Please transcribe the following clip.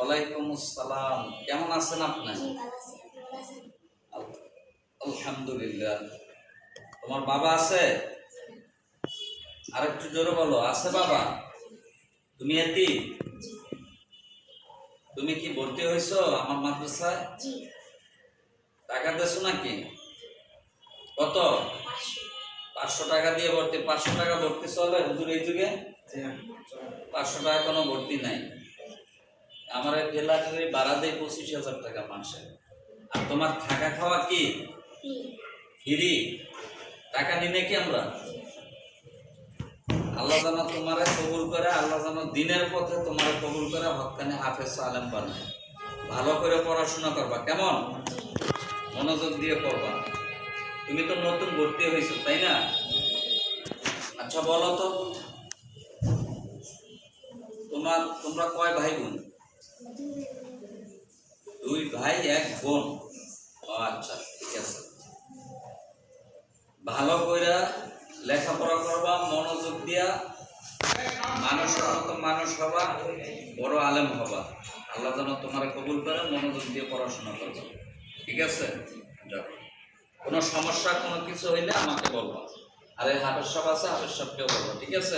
ওয়ালাইকুম আসসালাম। কেমন আছেন আপনি? আলহামদুলিল্লাহ। তোমার বাবা আছে? আর একটু জোরে বলো, আছে বাবা? তুমি এতিম? তুমি কি ভর্তি হয়েছো আমার মাদ্রাসায়? টাকা দেছো নাকি? কত? 500 টাকা দিয়ে ভর্তি। 500 টাকা ভর্তি চলে হুজুর এই যুগে? 500 টাকা কোনো ভর্তি নাই। আমার ফ্ল্যাটের ভাড়া দেয় 25,000 টাকা মাসে। আর তোমার থাকা খাওয়া কি ফ্রি? টাকা নিনে কি আমরা? আল্লাহ যেন তোমারে কবুল করে, আল্লাহ যেন দিনের পথে তোমারে কবুল করে হক্কানি হাফেজ আলেম বানায়। ভালো করে পড়াশোনা করবা, কেমন? মনোযোগ দিয়ে পড়বা। তুমি তো নতুন ভর্তি হয়েছো, তাই না? আচ্ছা বলো তো, তোমরা কয় ভাই বোন? 2 ভাই 1 বোন। আচ্ছা ঠিক আছে। ভালো করে লেখাপড়া করবা, মনোযোগ দিয়া মানুষের মতো মানুষ হবা, বড় আলেম হবা। আল্লাহ যেন তোমার কবুল করে, মনোযোগ দিয়ে পড়াশোনা করবা, ঠিক আছে? যাও, কোনো সমস্যা কোনো কিছু হইলে আমাকে বলবা। আর এই হাফেজ সাহেব আছে, হাফেজ সাহেবকেও বলবা, ঠিক আছে?